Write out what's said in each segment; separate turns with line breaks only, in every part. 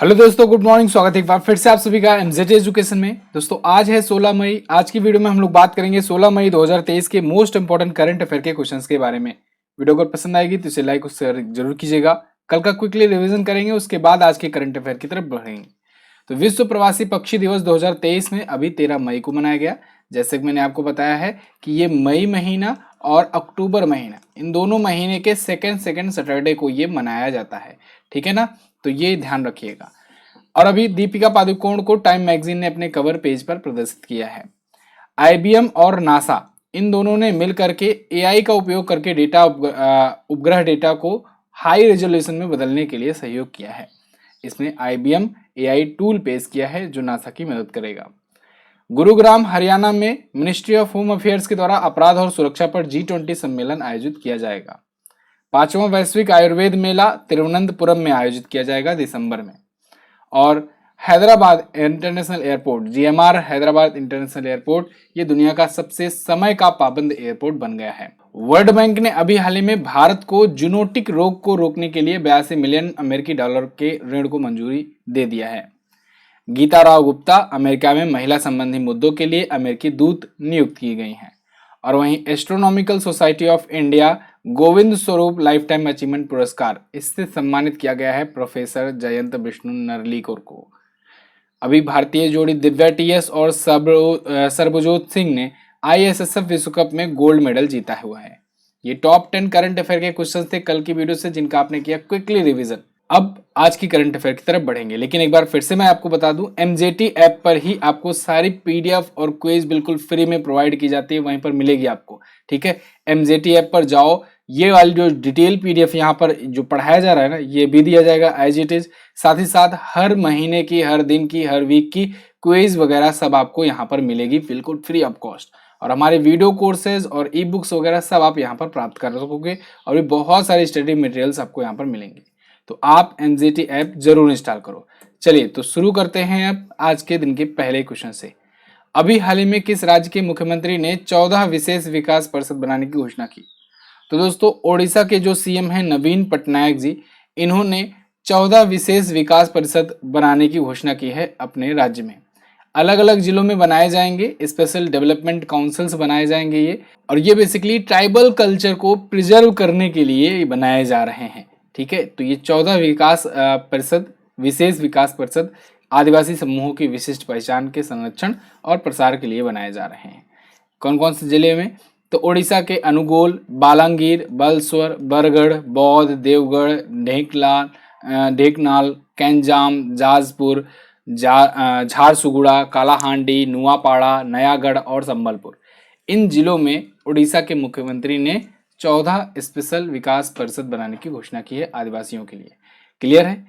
Hello दोस्तों, good morning. स्वागत है एक बार फिर से आप सभी का एमजेड एजुकेशन में। दोस्तों आज है 16 मई। आज की वीडियो में हम लोग बात करेंगे 16 मई 2023 के मोस्ट इंपॉर्टेंट करंट अफेयर के क्वेश्चंस के बारे में। वीडियो अगर पसंद आएगी तो इसे लाइक और शेयर जरूर कीजिएगा। कल का क्विकली रिवीजन करेंगे, उसके बाद आज के करंट अफेयर की तरफ बढ़ेंगे। तो विश्व प्रवासी पक्षी दिवस 2023 में अभी 13 मई को मनाया गया। जैसे कि मैंने आपको बताया है कि ये मई महीना और अक्टूबर महीना, इन दोनों महीने के सेकेंड सैटरडे को ये मनाया जाता है। ठीक है ना, तो ये ध्यान रखिएगा। और अभी दीपिका पादुकोण को टाइम मैगजीन ने अपने कवर पेज पर प्रदर्शित किया है। आईबीएम और नासा इन दोनों ने मिल करके एआई का उपयोग करके उपग्रह डेटा को हाई रेजोल्यूशन में बदलने के लिए सहयोग किया है। इसमें आईबीएम एआई टूल पेश किया है जो नासा की मदद करेगा। गुरुग्राम हरियाणा में मिनिस्ट्री ऑफ होम अफेयर्स के द्वारा अपराध और सुरक्षा पर G20 सम्मेलन आयोजित किया जाएगा। 5वां वैश्विक आयुर्वेद मेला तिरुवनंतपुरम में आयोजित किया जाएगा दिसंबर में। और Hyderabad international airport, GMR Hyderabad international airport, ये दुनिया का सबसे समय का पाबंद एयरपोर्ट बन गया है। वर्ल्ड बैंक ने अभी हाल ही में भारत को जूनोटिक रोग को रोकने के लिए 82 मिलियन अमेरिकी डॉलर के ऋण को मंजूरी दे दिया है। गीता राव गुप्ता अमेरिका में महिला संबंधी मुद्दों के लिए अमेरिकी दूत नियुक्त की गई हैं। और वहीं astronomical society of India Govind Swarup life time achievement पुरस्कार, इससे सम्मानित किया गया है प्रोफेसर जयंत विष्णु नरलीकर को। अभी भारतीय जोड़ी दिव्या टीएस और सरबजोत सिंह ने आईएसएसएफ विश्व कप में गोल्ड मेडल जीता हुआ है। ये टॉप 10 करंट अफेयर के क्वेश्चन थे कल की वीडियो से, जिनका आपने किया क्विकली रिवीजन। अब आज की करंट अफेयर की तरफ बढ़ेंगे, लेकिन एक बार फिर से मैं आपको बता दूं, एमजेटी ऐप पर ही आपको सारी पीडीएफ और क्विज बिल्कुल फ्री में प्रोवाइड की जाती है, वहीं पर मिलेगी आपको। ठीक है, एमजेटी ऐप पर जाओ, ये वाली जो डिटेल पीडीएफ यहाँ पर जो पढ़ाया जा रहा है ना, ये भी दिया जाएगा एज इट इज। साथ ही साथ हर महीने की, हर दिन की, हर वीक की क्विज वगैरह सब आपको यहाँ पर मिलेगी बिल्कुल फ्री ऑफ कॉस्ट। और हमारे वीडियो कोर्सेज और ई बुक्स वगैरह सब आप यहाँ पर प्राप्त कर सकोगे, और भी बहुत सारे स्टडी मटेरियल्स आपको यहाँ पर मिलेंगे। तो आप एमजेटी ऐप जरूर इंस्टॉल करो। चलिए तो शुरू करते हैं अब आज के दिन के पहले क्वेश्चन से। अभी हाल ही में किस राज्य के मुख्यमंत्री ने 14 विशेष विकास परिषद बनाने की घोषणा की? तो दोस्तों ओडिशा के जो सीएम हैं नवीन पटनायक जी, इन्होंने 14 विशेष विकास परिषद बनाने की घोषणा की है अपने राज्य में। अलग अलग जिलों में बनाए जाएंगे, स्पेशल डेवलपमेंट काउंसिल्स बनाए जाएंगे ये, और ये बेसिकली ट्राइबल कल्चर को प्रिजर्व करने के लिए बनाए जा रहे हैं। ठीक है, तो ये 14 विकास परिषद, विशेष विकास परिषद आदिवासी समूहों की विशिष्ट पहचान के संरक्षण और प्रसार के लिए बनाए जा रहे हैं। कौन कौन से जिले में? तो ओडिशा के अनुगोल, बालांगीर, बालेश्वर, बरगढ़, बौद्ध, देवगढ़, ढेंकनाल, कैंजाम, जाजपुर, झारसुगुड़ा, कालाहांडी, नुआपाड़ा, नयागढ़ और संबलपुर। इन जिलों में ओडिशा के मुख्यमंत्री ने 14 स्पेशल विकास परिषद बनाने की घोषणा की है आदिवासियों के लिए। क्लियर है?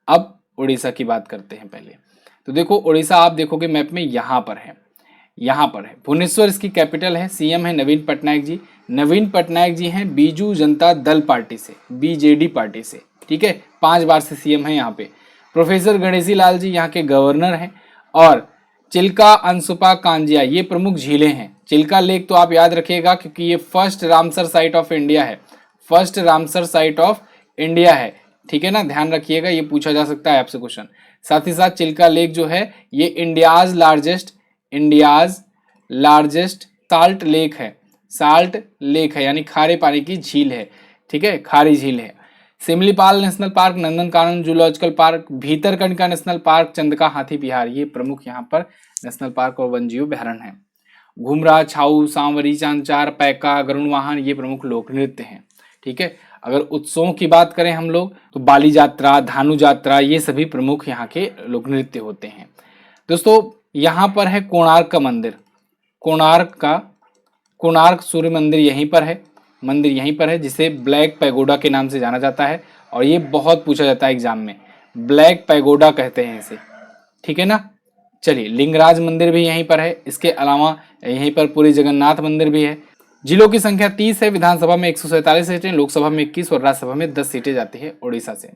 अब ओडिशा की बात करते हैं पहले। तो देखो ओडिशा आप देखोगे मैप में यहाँ पर है, यहाँ पर है भुवनेश्वर, इसकी कैपिटल है। सीएम है नवीन पटनायक जी। नवीन पटनायक जी हैं बीजू जनता दल पार्टी से, बीजेडी पार्टी से। ठीक है, 5 बार से सीएम है यहाँ पे। प्रोफेसर गणेशी लाल जी यहाँ के गवर्नर हैं। और चिल्का, अनसुपा, कांजिया ये प्रमुख झीलें हैं। चिल्का लेक तो आप याद रखिएगा क्योंकि ये first Ramsar site of India है, first Ramsar site of India है। ठीक है ना, ध्यान रखिएगा, ये पूछा जा सकता है आपसे क्वेश्चन। साथ ही साथ चिल्का लेक जो है ये इंडियाज लार्जेस्ट साल्ट लेक है, साल्ट लेक है यानी खारे पानी की झील है। ठीक है, खारी झील है। Similipal national park, Nandankanan zoological park, Bhitarkanika national park, Chandaka हाथी विहार, ये प्रमुख यहाँ पर नेशनल पार्क और वन्यजीव अभ्यारण्य है। घुमरा, छाऊ, सांवरी, चांचार, पैका, गरुड़ वाहन ये प्रमुख लोक नृत्य हैं। ठीक है, अगर उत्सवों की बात करें हम लोग तो बाली यात्रा, धानु यात्रा ये सभी प्रमुख यहाँ के लोक नृत्य होते हैं। दोस्तों यहाँ पर है कोणार्क का मंदिर, कोणार्क सूर्य मंदिर यहीं पर है, मंदिर यहीं पर है, जिसे ब्लैक पैगोडा के नाम से जाना जाता है। और ये बहुत पूछा जाता है एग्जाम में, ब्लैक पैगोडा कहते हैं इसे। ठीक है ना, चलिए लिंगराज मंदिर भी यहीं पर है। इसके अलावा यहीं पर पुरी जगन्नाथ मंदिर भी है। जिलों की संख्या 30 है। विधानसभा में 147 सीटें, लोकसभा में 21 और राज्यसभा में 10 सीटें जाती है ओडिशा से।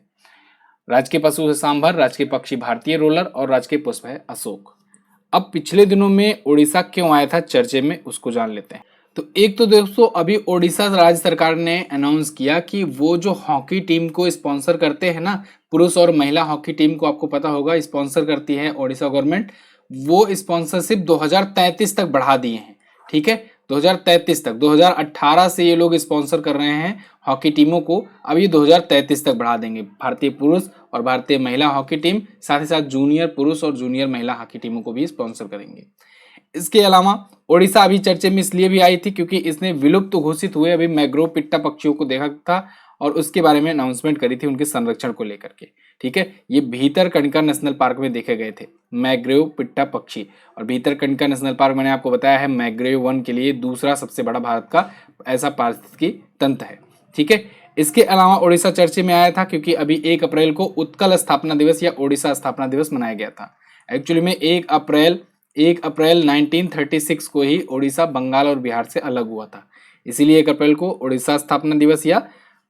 राजकीय पशु है सांभर, राजकीय पक्षी भारतीय रोलर और राजकीय पुष्प है अशोक। अब पिछले दिनों में ओडिशा क्यों आया था चर्चे में, उसको जान लेते हैं। तो एक तो दोस्तों अभी ओडिशा राज्य सरकार ने अनाउंस किया कि वो जो हॉकी टीम को स्पॉन्सर करते हैं ना, पुरुष और महिला हॉकी टीम को आपको पता होगा स्पॉन्सर करती है ओडिशा गवर्नमेंट। वो स्पॉन्सरशिप 2033 तक बढ़ा दिए हैं, ठीक है, 2033 तक। 2018 से ये लोग स्पॉन्सर कर रहे हैं हॉकी टीमों को, अब ये 2033 तक बढ़ा देंगे। भारतीय पुरुष और भारतीय महिला हॉकी टीम, साथ ही साथ जूनियर पुरुष और जूनियर महिला हॉकी टीमों को भी स्पॉन्सर करेंगे। इसके अलावा ओडिशा अभी चर्चे में इसलिए भी आई थी क्योंकि इसने विलुप्त घोषित हुए अभी मैग्रोव पिट्टा पक्षियों को देखा था और उसके बारे में अनाउंसमेंट करी थी उनके संरक्षण को लेकर के, ठीक है। ये भीतरकनिका नेशनल पार्क में देखे गए थे मैग्रोव पिट्टा पक्षी, और भीतरकनिका नेशनल पार्क मैंने आपको बताया है मैग्रोव वन के लिए दूसरा सबसे बड़ा भारत का ऐसा पारिस्थितिकी तंत्र है, ठीक है। इसके अलावा ओडिशा चर्चे में आया था क्योंकि अभी 1 अप्रैल को उत्कल स्थापना दिवस या ओडिशा स्थापना दिवस मनाया गया था। एक्चुअली में 1 अप्रैल 1936 को ही ओडिशा बंगाल और बिहार से अलग हुआ था, इसीलिए 1 अप्रैल को ओडिशा स्थापना दिवस या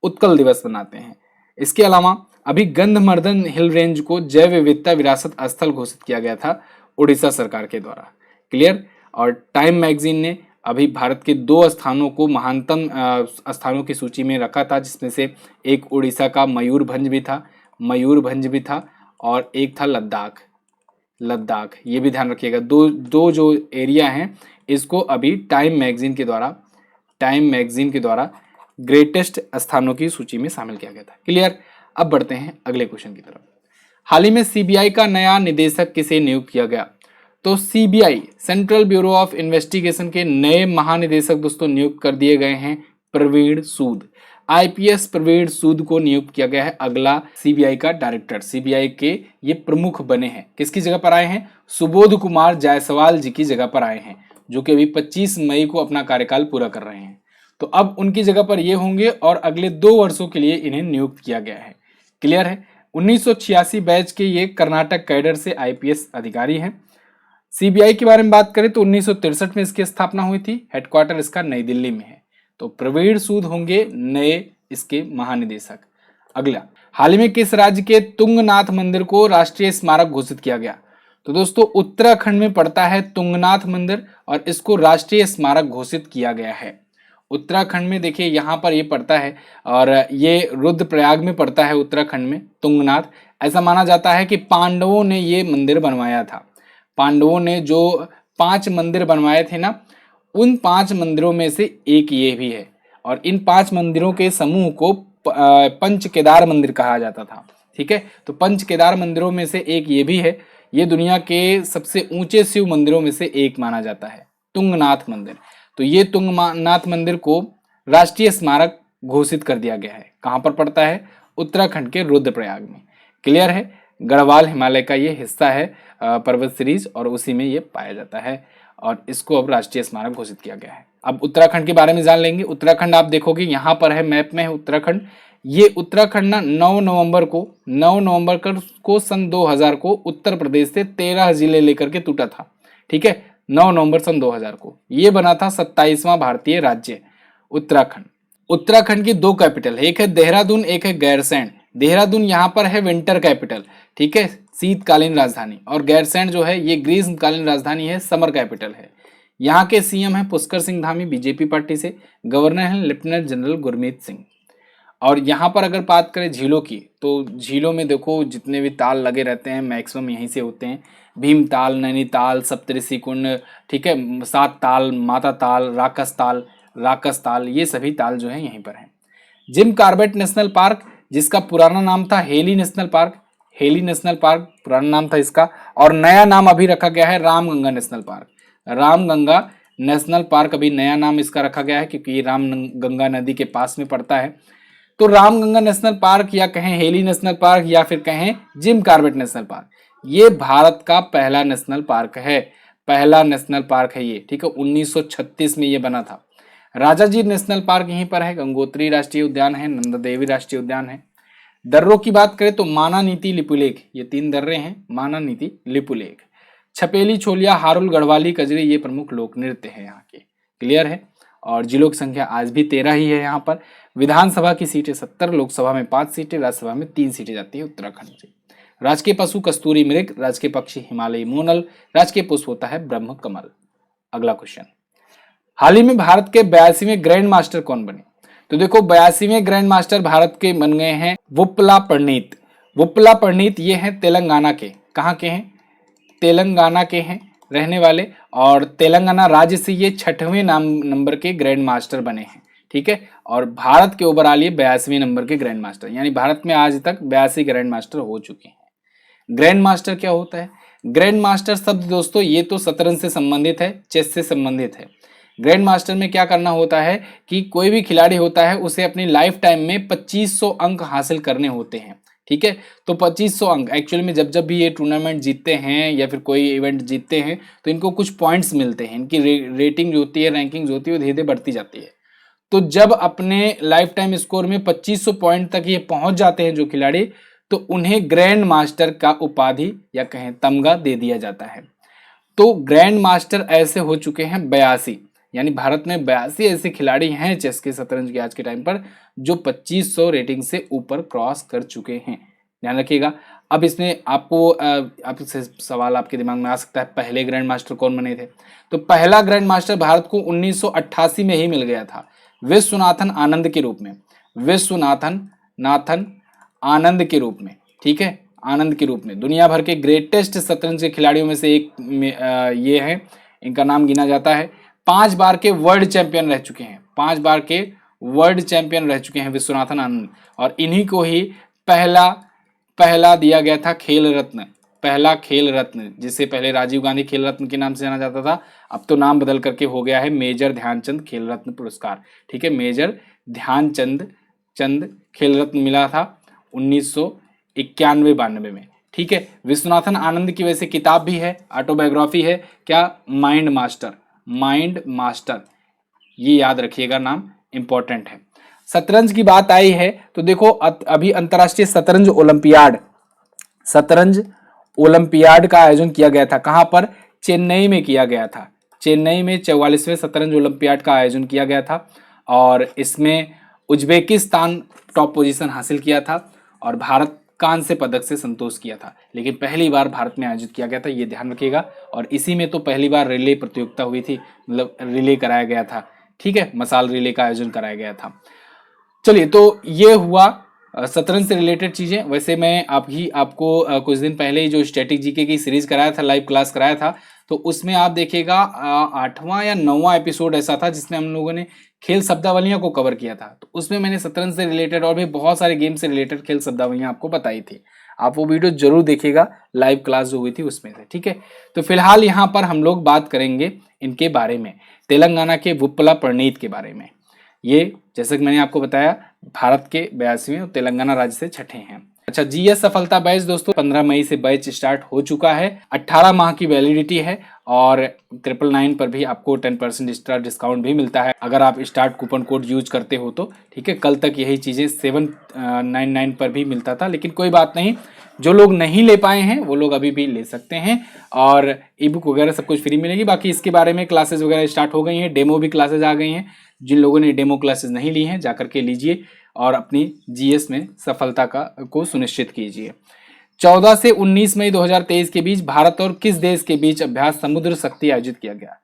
उत्कल दिवस मनाते हैं। इसके अलावा अभी गंधमर्दन हिल रेंज को जैव विविधता विरासत स्थल घोषित किया गया था ओडिशा सरकार के द्वारा, क्लियर। और टाइम मैगजीन ने अभी भारत के 2 स्थानों को महानतम स्थानों की सूची में रखा था, जिसमें से एक उड़ीसा का मयूरभंज भी था और एक था लद्दाख। ये भी ध्यान रखिएगा, दो जो एरिया हैं इसको अभी टाइम मैगजीन के द्वारा ग्रेटेस्ट स्थानों की सूची में शामिल किया गया था, क्लियर। अब बढ़ते हैं अगले क्वेश्चन की तरफ। हाल ही में सीबीआई का नया निदेशक किसे नियुक्त किया गया? तो CBI central bureau of investigation के नए महानिदेशक दोस्तों नियुक्त कर दिए गए हैं प्रवीण सूद। आईपीएस प्रवीण सूद को नियुक्त किया गया है अगला सीबीआई का डायरेक्टर। सीबीआई के ये प्रमुख बने हैं। किसकी जगह पर आए हैं? सुबोध कुमार जायसवाल जी की जगह पर आए हैं, जो कि अभी 25 मई को अपना कार्यकाल पूरा कर रहे हैं। तो अब उनकी जगह पर ये होंगे और अगले 2 वर्षों के लिए इन्हें नियुक्त किया गया है, क्लियर है। 1986 बैच के ये कर्नाटक कैडर से आईपीएस अधिकारी हैं। सीबीआई के बारे में बात करें तो 1963 में इसकी स्थापना हुई थी। हेडक्वार्टर इसका नई दिल्ली में है। तो प्रवीण सूद होंगे नए इसके महानिदेशक। अगला, हाल ही में किस राज्य के तुंगनाथ मंदिर को राष्ट्रीय स्मारक घोषित किया गया? तो दोस्तों उत्तराखंड में पड़ता है तुंगनाथ मंदिर और इसको राष्ट्रीय स्मारक घोषित किया गया है। उत्तराखंड में देखिए यहाँ पर ये पड़ता है और ये रुद्रप्रयाग में पड़ता है उत्तराखंड में तुंगनाथ। ऐसा माना जाता है कि पांडवों ने ये मंदिर बनवाया था। पांडवों ने जो 5 मंदिर बनवाए थे ना, उन 5 मंदिरों में से एक ये भी है और इन 5 मंदिरों के समूह को पंच केदार मंदिर कहा जाता था, ठीक है। तो पंच केदार मंदिरों में से एक ये भी है। ये दुनिया के सबसे ऊंचे शिव मंदिरों में से एक माना जाता है तुंगनाथ मंदिर। तो ये तुंगनाथ मंदिर को राष्ट्रीय स्मारक घोषित कर दिया गया है। कहाँ पर पड़ता है? उत्तराखंड के रुद्रप्रयाग में, क्लियर है। गढ़वाल हिमालय का ये हिस्सा है पर्वत सीरीज और उसी में ये पाया जाता है और इसको अब राष्ट्रीय स्मारक घोषित किया गया है। अब उत्तराखंड के बारे में जान लेंगे। उत्तराखंड आप देखोगे यहाँ पर है, मैप में है उत्तराखंड। ये उत्तराखंड ना 9 नवंबर को सन 2000 को उत्तर प्रदेश से 13 जिले लेकर के टूटा था, ठीक है। 9 नवंबर सन 2000 को ये बना था 27वां भारतीय राज्य उत्तराखंड। उत्तराखंड की 2 कैपिटल है, एक है देहरादून, एक है गैरसैंण। देहरादून यहाँ पर है विंटर कैपिटल, ठीक है, शीतकालीन राजधानी, और गैरसैंण जो है ये ग्रीष्मकालीन राजधानी है, समर कैपिटल है। यहाँ के सीएम है पुष्कर सिंह धामी बीजेपी पार्टी से। गवर्नर है लेफ्टिनेंट जनरल गुरमीत सिंह। और यहाँ पर अगर बात करें झीलों की, तो झीलों में देखो जितने भी ताल लगे रहते हैं मैक्सिमम यहीं से होते हैं। भीमताल, नैनीताल, सप्तऋषि कुंड, ठीक है, 7 ताल, माता ताल, राकस ताल, ये सभी ताल जो है यहीं पर हैं। जिम कॉर्बेट नेशनल पार्क, जिसका पुराना नाम था हेली नेशनल पार्क पुराना नाम था इसका, और नया नाम अभी रखा गया है Ramganga national park. Ramganga national park अभी नया नाम इसका रखा गया है क्योंकि ये रामगंगा नदी के पास में पड़ता है। तो रामगंगा नेशनल पार्क या कहें हेली नेशनल पार्क या फिर कहें जिम कॉर्बेट नेशनल पार्क, ये भारत का पहला नेशनल पार्क है ये, ठीक है। 1936 में ये बना था। राजाजी नेशनल पार्क यहीं पर है। गंगोत्री राष्ट्रीय उद्यान है, नंदा देवी राष्ट्रीय उद्यान है। दर्रों की बात करें तो मानानीति, लिपुलेख, ये 3 दर्रे हैं, मानानीति, लिपुलेख। छपेली, छोलिया, हारुल, गढ़वाली, कजरी, ये प्रमुख लोक नृत्य है यहाँ के, क्लियर है। और जिलों की संख्या आज भी 13 ही है यहाँ पर। विधानसभा की सीटें 70, लोकसभा में 5 सीटें, राज्यसभा में 3 सीटें जाती है उत्तराखंड से। राजकीय पशु कस्तूरी मृग, राजकीय पक्षी हिमालयी मोनल, राजकीय पुष्प होता है ब्रह्म कमल। अगला क्वेश्चन, हाल ही में भारत के 82वें ग्रैंड मास्टर कौन बने? तो देखो 82वें ग्रैंड मास्टर भारत के बन गए हैं वुप्पला परिणीत। वुप्पला परिणीत ये हैं तेलंगाना के, कहाँ के हैं, तेलंगाना के हैं रहने वाले, और तेलंगाना राज्य से ये 6वें नंबर के ग्रैंड मास्टर बने हैं, ठीक है। और भारत के ओवरऑल ये 82वें नंबर के ग्रैंड मास्टर, यानी भारत में आज तक 82 ग्रैंड मास्टर हो चुके हैं। ग्रैंड मास्टर क्या होता है? ग्रैंड मास्टर शब्द दोस्तों ये तो शतरंज से संबंधित है, चेस से संबंधित है। ग्रैंड मास्टर में क्या करना होता है कि कोई भी खिलाड़ी होता है उसे अपनी लाइफ टाइम में 2500 अंक हासिल करने होते हैं, ठीक है। तो 2500 अंक एक्चुअली में जब भी ये टूर्नामेंट जीतते हैं या फिर कोई इवेंट जीतते हैं तो इनको कुछ पॉइंट्स मिलते हैं, इनकी रेटिंग जो होती है, रैंकिंग जो होती है वो धीरे धीरे बढ़ती जाती है। तो जब अपने लाइफ टाइम स्कोर में 2500 पॉइंट तक ये पहुंच जाते हैं जो खिलाड़ी, तो उन्हें ग्रैंड मास्टर का उपाधि या कहें तमगा दे दिया जाता है। तो ग्रैंड मास्टर ऐसे हो चुके हैं 82, यानी भारत में 82 ऐसे खिलाड़ी हैं चेस के, शतरंज के आज के टाइम पर जो 2500 रेटिंग से ऊपर क्रॉस कर चुके हैं, ध्यान रखिएगा। अब इसमें आपसे सवाल आपके दिमाग में आ सकता है पहले ग्रैंड मास्टर कौन बने थे? तो पहला ग्रैंड मास्टर भारत को 1988 में ही मिल गया था, विश्वनाथन आनंद के रूप में, विश्वनाथन आनंद के रूप में, ठीक है, आनंद के रूप में। दुनिया भर के ग्रेटेस्ट शतरंज के खिलाड़ियों में से एक ये है, इनका नाम गिना जाता है। 5 बार के वर्ल्ड चैंपियन रह चुके हैं, 5 बार के वर्ल्ड चैंपियन रह चुके हैं विश्वनाथन आनंद, और इन्हीं को ही पहला दिया गया था खेल रत्न, पहला खेल रत्न, जिसे पहले राजीव गांधी खेल रत्न के नाम से जाना जाता था, अब तो नाम बदल करके हो गया है मेजर ध्यानचंद खेल रत्न पुरस्कार, ठीक है। मेजर ध्यानचंद खेल रत्न मिला था 1991-92 में, ठीक है। विश्वनाथन आनंद की वैसे किताब भी है, ऑटोबायोग्राफी है, क्या, माइंड मास्टर, ये याद रखिएगा, नाम इंपॉर्टेंट है। शतरंज की बात आई है तो देखो अभी अंतरराष्ट्रीय शतरंज ओलंपियाड का आयोजन किया गया था, कहां पर, चेन्नई में किया गया था, चेन्नई में 44वें शतरंज ओलंपियाड का आयोजन किया गया था, और इसमें उज्बेकिस्तान टॉप पोजीशन हासिल किया था और भारत कांस्य पदक से संतोष किया था, लेकिन पहली बार भारत में आयोजित किया गया था, ये ध्यान रखिएगा। और इसी में तो पहली बार रिले प्रतियोगिता हुई थी, मतलब रिले कराया गया था, ठीक है, मसाल रिले का आयोजन कराया गया था। चलिए, तो ये हुआ शतरंज से रिलेटेड चीजें। वैसे मैं आपको कुछ दिन पहले ही जो स्टैटिक जीके की सीरीज कराया था, लाइव क्लास कराया था, तो उसमें आप देखिएगा 8वां या 9वां एपिसोड ऐसा था जिसमें हम लोगों ने खेल शब्दावलियों को कवर किया था। तो उसमें मैंने शतरंज से रिलेटेड और भी बहुत सारे गेम से रिलेटेड खेल शब्दावलियां आपको बताई थी। आप वो वीडियो जरूर देखिएगा, लाइव क्लास जो हुई थी उसमें से, ठीक है। तो फिलहाल यहाँ पर हम लोग बात करेंगे इनके बारे में, तेलंगाना के वुप्पला परिणीत के बारे में। ये जैसे कि मैंने आपको बताया भारत के 82वें और तेलंगाना राज्य से 6ठे हैं। अच्छा, जीएस सफलता बैच दोस्तों 15 मई से बैच स्टार्ट हो चुका है, 18 माह की वैलिडिटी है, और 999 पर भी आपको 10% एक्स्ट्रा डिस्काउंट भी मिलता है अगर आप स्टार्ट कूपन कोड यूज करते हो तो, ठीक है। कल तक यही चीजें 799 पर भी मिलता था, लेकिन कोई बात नहीं, जो लोग नहीं ले पाए हैं वो लोग अभी भी ले सकते हैं, और ई बुक वगैरह सब कुछ फ्री मिलेगी। बाकी इसके बारे में क्लासेस वगैरह स्टार्ट हो गई हैं, डेमो भी क्लासेस आ गई हैं। जिन लोगों ने डेमो क्लासेस नहीं ली हैं जाकर के लीजिए और अपनी जीएस में सफलता को सुनिश्चित कीजिए। 14 से 19 मई 2023 के बीच भारत और किस देश के बीच अभ्यास समुद्र शक्ति आयोजित किया गया?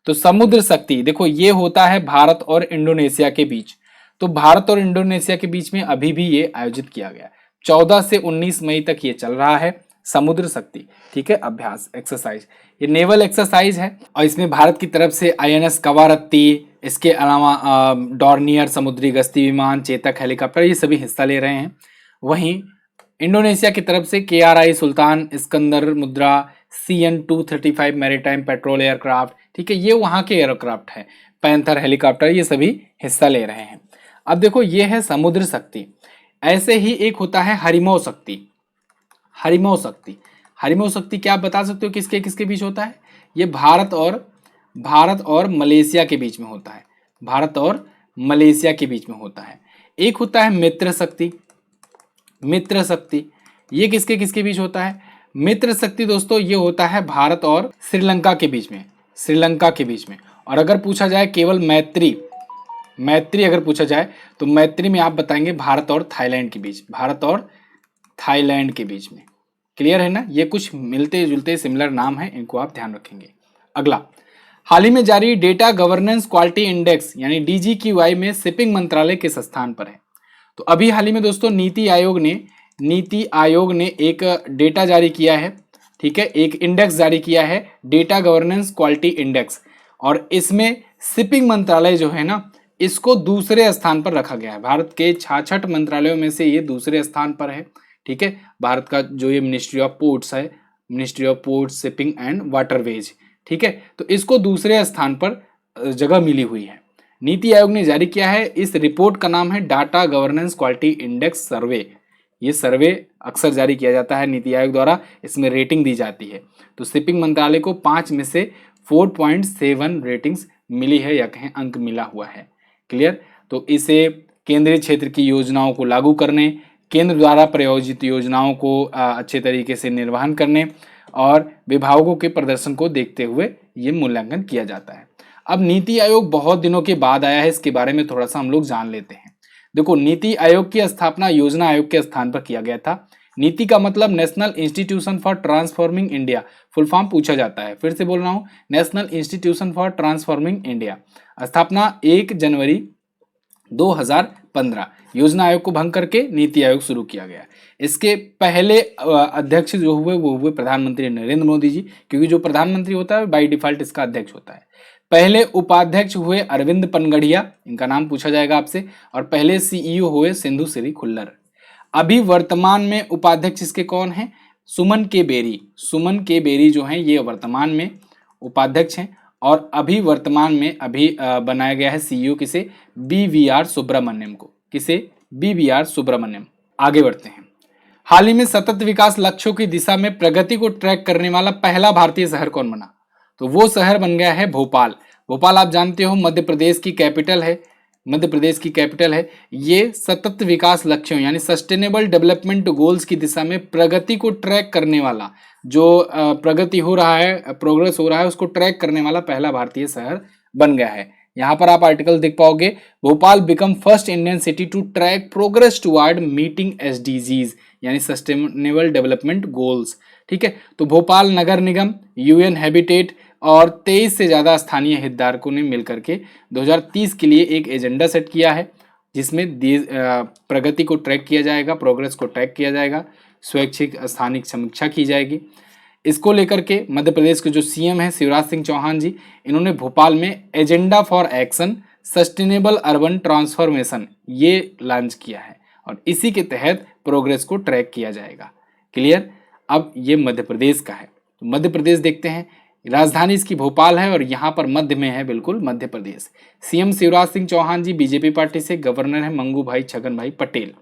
तो समुद्र शक्ति देखो ये होता है भारत और इंडोनेशिया के बीच, तो भारत और इंडोनेशिया के बीच में अभी भी ये आयोजित किया गया। 14 से 19 मई तक ये चल रहा है समुद्र शक्ति, ठीक है, अभ्यास एक्सरसाइज। ये नेवल एक्सरसाइज है और इसमें भारत की तरफ से आईएनएस कवारत्ती, इसके अलावा डॉर्नियर समुद्री गश्ती विमान, चेतक हेलीकॉप्टर, ये सभी हिस्सा ले रहे हैं। वहीं इंडोनेशिया की तरफ से KRI सुल्तान, इस्कंदर मुद्रा, CN-235 मैरीटाइम पेट्रोल एयरक्राफ्ट, ठीक है, ये वहाँ के एयरक्राफ्ट है, पैंथर हेलीकॉप्टर, ये सभी हिस्सा ले रहे हैं। अब देखो ये है समुद्र शक्ति। ऐसे ही एक होता है हरिमो शक्ति। हरिमो शक्ति क्या आप बता सकते हो किसके किसके बीच होता है? ये भारत और मलेशिया के बीच में होता है, भारत और मलेशिया के बीच में होता है। एक होता है मित्र शक्ति, ये किसके किसके बीच होता है? मित्र शक्ति दोस्तों ये होता है भारत और श्रीलंका के बीच में। और अगर पूछा जाए केवल मैत्री अगर पूछा जाए तो मैत्री में आप बताएंगे भारत और थाईलैंड के बीच में। क्लियर है ना? ये कुछ मिलते जुलते सिमिलर नाम है, इनको आप ध्यान रखेंगे। अगला, हाल ही में जारी डेटा गवर्नेंस क्वालिटी इंडेक्स यानी DGQI में शिपिंग मंत्रालय किस स्थान पर है? तो अभी हाल ही में दोस्तों नीति आयोग ने नीति आयोग ने एक डेटा जारी किया है, ठीक है, एक इंडेक्स जारी किया है, डेटा गवर्नेंस क्वालिटी इंडेक्स, और इसमें शिपिंग मंत्रालय जो है ना, इसको दूसरे स्थान पर रखा गया है। भारत के 66 मंत्रालयों में से ये दूसरे स्थान पर है, ठीक है। भारत का जो ये मिनिस्ट्री ऑफ पोर्ट्स है, ministry of ports, shipping and waterways, ठीक है, तो इसको दूसरे स्थान पर जगह मिली हुई है। नीति आयोग ने जारी किया है, इस रिपोर्ट का नाम है डाटा गवर्नेंस क्वालिटी इंडेक्स सर्वे। ये सर्वे अक्सर जारी किया जाता है नीति आयोग द्वारा, इसमें रेटिंग दी जाती है। तो शिपिंग मंत्रालय को 5 में से 4.7 रेटिंग्स मिली है, या कहें अंक मिला हुआ है। क्लियर। तो इसे केंद्रीय क्षेत्र की योजनाओं को लागू करने, केंद्र द्वारा प्रायोजित योजनाओं को अच्छे तरीके से निर्वहन करने और विभागों के प्रदर्शन को देखते हुए ये मूल्यांकन किया जाता है। अब नीति आयोग बहुत दिनों के बाद आया है, इसके बारे में थोड़ा सा हम लोग जान लेते हैं। देखो, नीति आयोग की स्थापना योजना आयोग के स्थान पर किया गया था। नीति का मतलब national institution for transforming India, full form पूछा जाता है। फिर से बोल रहा हूं, national institution for transforming India. स्थापना 1 जनवरी 2015। योजना आयोग को भंग करके नीति आयोग शुरू किया गया। इसके पहले अध्यक्ष जो हुए वो हुए प्रधानमंत्री नरेंद्र मोदी जी, क्योंकि जो प्रधानमंत्री होता है बाय डिफॉल्ट इसका अध्यक्ष होता है। पहले उपाध्यक्ष हुए अरविंद पनगड़िया, इनका नाम पूछा जाएगा आपसे, और पहले सीईओ हुए सिंधु श्री खुल्लर। अभी वर्तमान में उपाध्यक्ष इसके कौन हैं? सुमन के बेरी। सुमन के बेरी जो हैं ये वर्तमान में उपाध्यक्ष हैं, और अभी वर्तमान में बनाया गया है सीईओ किसे? BVR सुब्रमण्यम को। किसे? BVR सुब्रमण्यम। आगे बढ़ते हैं। हाल ही में सतत विकास लक्ष्यों की दिशा में प्रगति को ट्रैक करने वाला पहला भारतीय शहर कौन बना? तो वो शहर बन गया है भोपाल। भोपाल आप जानते हो मध्य प्रदेश की कैपिटल है। मध्य प्रदेश की कैपिटल है। ये सतत विकास लक्ष्यों यानी सस्टेनेबल डेवलपमेंट गोल्स की दिशा में प्रगति को ट्रैक करने वाला, जो प्रगति हो रहा है, प्रोग्रेस हो रहा है, उसको ट्रैक करने वाला पहला भारतीय शहर बन गया है। यहाँ पर आप आर्टिकल देख पाओगे, Bhopal become first Indian city to track progress toward meeting SDGs यानी सस्टेनेबल डेवलपमेंट गोल्स। ठीक है, तो भोपाल नगर निगम, UN हैबिटेट और 23 से ज़्यादा स्थानीय हितधारकों ने मिलकर के 2030 के लिए एक एजेंडा सेट किया है, जिसमें प्रगति को ट्रैक किया जाएगा, प्रोग्रेस को ट्रैक किया जाएगा, स्वैच्छिक स्थानिक समीक्षा की जाएगी। इसको लेकर के मध्य प्रदेश के जो CM हैं शिवराज सिंह चौहान जी, इन्होंने भोपाल में agenda for action sustainable urban transformation ये लॉन्च किया है, और इसी के तहत प्रोग्रेस को ट्रैक किया जाएगा। क्लियर। अब ये मध्य प्रदेश का है, तो मध्य प्रदेश देखते हैं। राजधानी इसकी भोपाल है और यहाँ पर मध्य में है बिल्कुल मध्य प्रदेश। CM शिवराज सिंह चौहान जी BJP पार्टी से, गवर्नर है मंगू भाई छगन भाई पटेल।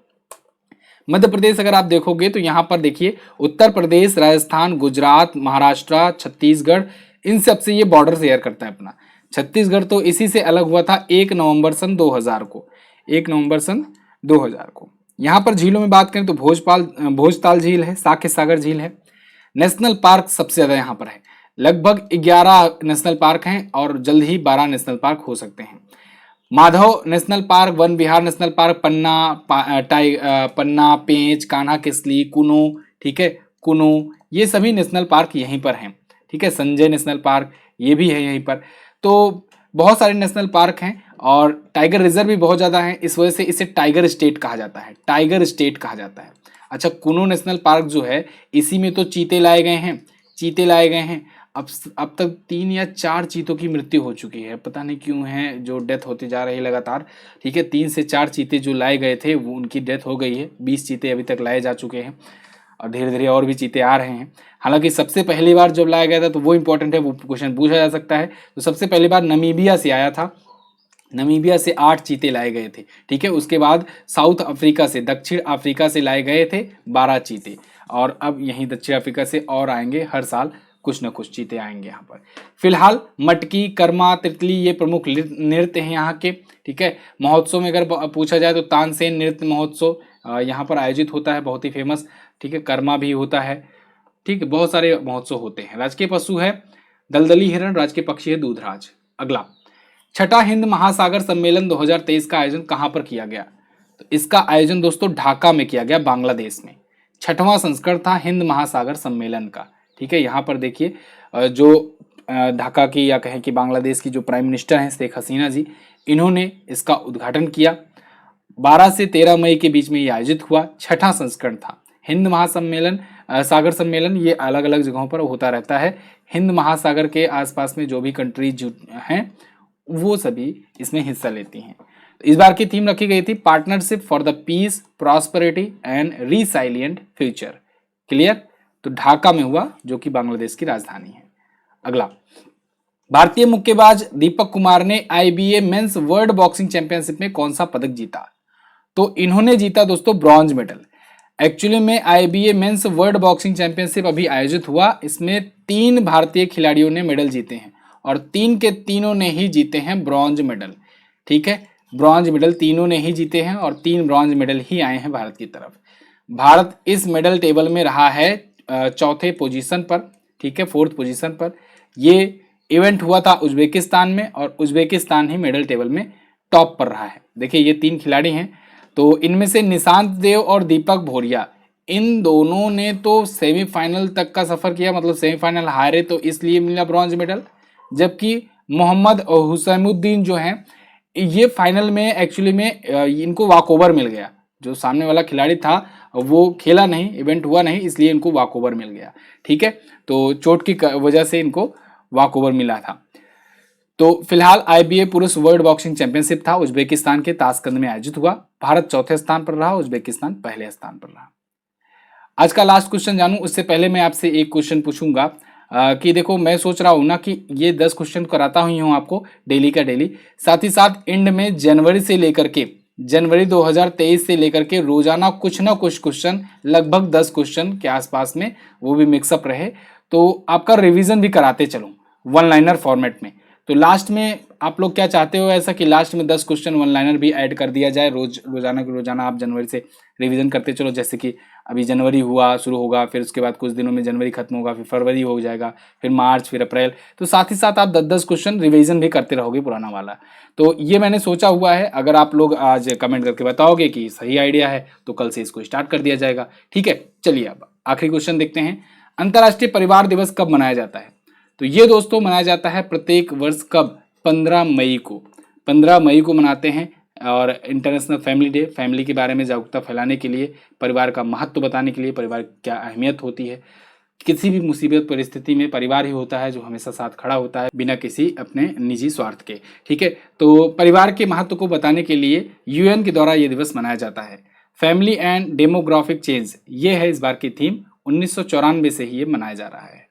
मध्य प्रदेश अगर आप देखोगे तो यहाँ पर देखिए उत्तर प्रदेश, राजस्थान, गुजरात, महाराष्ट्र, छत्तीसगढ़, इन सब से ये बॉर्डर शेयर करता है अपना। छत्तीसगढ़ तो इसी से अलग हुआ था 1 नवंबर सन 2000 को, 1 नवंबर सन 2000 को। यहाँ पर झीलों में बात करें तो भोजताल झील है, साख्य सागर झील है। नेशनल पार्क सबसे ज्यादा यहाँ पर है, लगभग 11 नेशनल पार्क हैं और जल्द ही 12 नेशनल पार्क हो सकते हैं। माधव नेशनल पार्क, वन विहार नेशनल पार्क, पन्ना, पेंच, कान्हा किसली, कुनो, ठीक है, कुनो, ये सभी नेशनल पार्क यहीं पर हैं। ठीक है, संजय नेशनल पार्क ये भी है यहीं पर। तो बहुत सारे नेशनल पार्क हैं और टाइगर रिजर्व भी बहुत ज़्यादा हैं, इस वजह से इसे टाइगर स्टेट कहा जाता है, टाइगर स्टेट कहा जाता है। अच्छा, कुनो नेशनल पार्क जो है इसी में तो चीते लाए गए हैं, चीते लाए गए हैं। अब तक 3 या 4 चीतों की मृत्यु हो चुकी है, पता नहीं क्यों है, जो डेथ होती जा रही है लगातार। ठीक है, 3 से 4 चीते जो लाए गए थे वो उनकी डेथ हो गई है। 20 चीते अभी तक लाए जा चुके हैं और धीरे धीरे और भी चीते आ रहे हैं। हालांकि सबसे पहली बार जब लाया गया था तो वो इंपॉर्टेंट है, वो क्वेश्चन पूछा जा सकता है। तो सबसे पहली बार नमीबिया से आया था, नमीबिया से 8 चीते लाए गए थे। ठीक है, उसके बाद साउथ अफ्रीका से, दक्षिण अफ्रीका से लाए गए थे 12 चीते, और अब यहीं दक्षिण अफ्रीका से और आएंगे, हर साल कुछ न कुछ चीते आएंगे यहाँ पर। फिलहाल मटकी, कर्मा, तितली ये प्रमुख नृत्य हैं यहाँ के। ठीक है, महोत्सव में अगर पूछा जाए तो तानसेन नृत्य महोत्सव यहाँ पर आयोजित होता है, बहुत ही फेमस। ठीक है, कर्मा भी होता है। ठीक है, बहुत सारे महोत्सव होते हैं। राजकीय पशु है दलदली हिरण, राजकीय पक्षी है दूधराज। अगला, छठा हिंद महासागर सम्मेलन 2023 का आयोजन कहाँ पर किया गया? तो इसका आयोजन दोस्तों ढाका में किया गया, बांग्लादेश में। 6वां संस्करण था हिंद महासागर सम्मेलन का। ठीक है, यहाँ पर देखिए जो ढाका की या कहें कि बांग्लादेश की जो प्राइम मिनिस्टर हैं शेख हसीना जी, इन्होंने इसका उद्घाटन किया। 12 से 13 मई के बीच में ये आयोजित हुआ, 6ठा संस्करण था। हिंद महासम्मेलन सागर सम्मेलन ये अलग अलग जगहों पर होता रहता है। हिंद महासागर के आसपास में जो भी कंट्रीज हैं वो सभी इसमें हिस्सा लेती हैं। इस बार की थीम रखी गई थी partnership for the peace, prosperity and resilient future. Clear? तो ढाका में हुआ, जो कि बांग्लादेश की राजधानी है। अगला, भारतीय मुक्केबाज दीपक कुमार ने IBA mains world boxing championship में कौन सा पदक जीता? तो इन्होंने जीता दोस्तों ब्रॉन्ज मेडल। एक्चुअली में IBA mains world boxing championship अभी आयोजित हुआ, इसमें 3 भारतीय खिलाड़ियों ने मेडल जीते हैं और 3 के तीनों ने ही जीते हैं ब्रॉन्ज मेडल। ठीक है, ब्रॉन्ज मेडल तीनों ने ही जीते हैं और 3 ब्रॉन्ज मेडल ही आए हैं भारत की तरफ। भारत इस मेडल टेबल में रहा है चौथे पोजीशन पर, ठीक है, 4th पोजीशन पर। ये इवेंट हुआ था उज्बेकिस्तान में और उज्बेकिस्तान ही मेडल टेबल में टॉप पर रहा है। देखिए ये 3 खिलाड़ी हैं, तो इनमें से निशांत देव और दीपक भोरिया, इन दोनों ने तो सेमीफाइनल तक का सफर किया, मतलब सेमीफाइनल हारे तो इसलिए मिला ब्रॉन्ज मेडल। जबकि मोहम्मद हुसैमुद्दीन जो हैं, ये फाइनल में एक्चुअली में इनको वॉकओवर मिल गया। जो सामने वाला खिलाड़ी था वो खेला नहीं, इवेंट हुआ नहीं, इसलिए इनको वॉकओवर मिल गया। ठीक है, तो चोट की वजह से इनको वॉकओवर मिला था। तो फिलहाल IBA पुरुष वर्ल्ड बॉक्सिंग चैंपियनशिप था, उज्बेकिस्तान के ताशकंद में आयोजित हुआ। भारत चौथे स्थान पर रहा, उज्बेकिस्तान पहले स्थान पर रहा। आज का लास्ट क्वेश्चन जानूं उससे पहले मैं आपसे एक क्वेश्चन पूछूंगा कि देखो मैं सोच रहा हूं ना कि ये 10 क्वेश्चन कराता हुई हूं आपको डेली का डेली, साथ ही साथ एंड में जनवरी 2023 से लेकर के रोजाना कुछ ना कुछ क्वेश्चन, लगभग 10 क्वेश्चन के आसपास में, वो भी मिक्सअप रहे, तो आपका रिवीजन भी कराते चलूं वन लाइनर फॉर्मेट में। तो लास्ट में आप लोग क्या चाहते हो ऐसा कि लास्ट में 10 क्वेश्चन वन लाइनर भी ऐड कर दिया जाए, रोजाना आप जनवरी से रिवीजन करते चलो। जैसे कि अभी जनवरी हुआ, शुरू होगा, फिर उसके बाद कुछ दिनों में जनवरी खत्म होगा, फिर फरवरी हो जाएगा, फिर मार्च, फिर अप्रैल, तो साथ ही साथ आप 10-10 क्वेश्चन रिवीजन भी करते रहोगे पुराना वाला। तो ये मैंने सोचा हुआ है, अगर आप लोग आज कमेंट करके बताओगे कि सही आइडिया है तो कल से इसको स्टार्ट कर दिया जाएगा। ठीक है, चलिए अब आखिरी क्वेश्चन देखते हैं। अंतर्राष्ट्रीय परिवार दिवस कब मनाया जाता है? तो ये दोस्तों मनाया जाता है प्रत्येक वर्ष कब? 15 मई को। 15 मई को मनाते हैं। और इंटरनेशनल फैमिली डे, फैमिली के बारे में जागरूकता फैलाने के लिए, परिवार का महत्व बताने के लिए, परिवार की क्या अहमियत होती है। किसी भी मुसीबत परिस्थिति में परिवार ही होता है जो हमेशा साथ खड़ा होता है, बिना किसी अपने निजी स्वार्थ के। ठीक है, तो परिवार के महत्व को बताने के लिए UN के द्वारा ये दिवस मनाया जाता है। फैमिली एंड डेमोग्राफिक चेंज, ये है इस बार की थीम। 1994 से ही ये मनाया जा रहा है।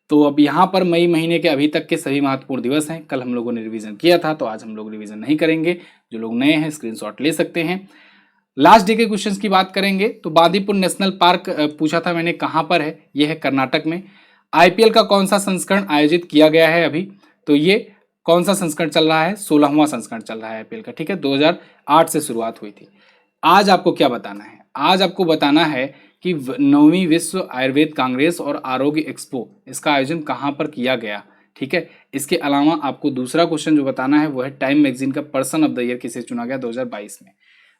तो अब यहाँ पर मई महीने के अभी तक के सभी महत्वपूर्ण दिवस हैं। कल हम लोगों ने रिवीजन किया था, तो आज हम लोग रिवीजन नहीं करेंगे। जो लोग नए हैं स्क्रीनशॉट ले सकते हैं। लास्ट डे के क्वेश्चंस की बात करेंगे तो बांदीपुर नेशनल पार्क पूछा था मैंने, कहाँ पर है? ये है कर्नाटक में। IPL का कौन सा संस्करण आयोजित किया गया है अभी? तो ये कौन सा संस्करण चल रहा है? 16वां संस्करण चल रहा है IPL का। ठीक है, 2008 से शुरुआत हुई थी। आज आपको क्या बताना है? आज आपको बताना है कि 9वीं विश्व आयुर्वेद कांग्रेस और आरोग्य एक्सपो, इसका आयोजन कहाँ पर किया गया। ठीक है, इसके अलावा आपको दूसरा क्वेश्चन जो बताना है वो है टाइम मैगजीन का पर्सन ऑफ द ईयर किसे चुना गया 2022 में।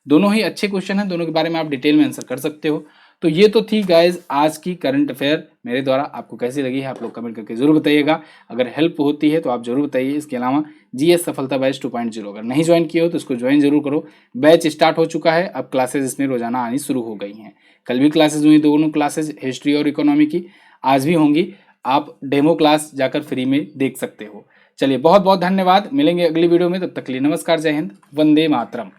दोनों ही अच्छे क्वेश्चन हैं, दोनों के बारे में आप डिटेल में आंसर कर सकते हो। तो ये तो थी गाइज आज की करंट अफेयर मेरे द्वारा। आपको कैसी लगी है आप लोग कमेंट करके जरूर बताइएगा। अगर हेल्प होती है तो आप जरूर बताइए। इसके अलावा GS सफलता बैच 2.0 अगर नहीं ज्वाइन किए हो तो इसको ज्वाइन जरूर करो। बैच स्टार्ट हो चुका है, अब क्लासेज इसमें रोजाना आनी शुरू हो गई हैं। कल भी क्लासेज हुई, दोनों क्लासेज हिस्ट्री और इकोनॉमी की, आज भी होंगी। आप डेमो क्लास जाकर फ्री में देख सकते हो। चलिए बहुत बहुत धन्यवाद, मिलेंगे अगली वीडियो में, तब तक के लिए नमस्कार, जय हिंद, वंदे मातरम।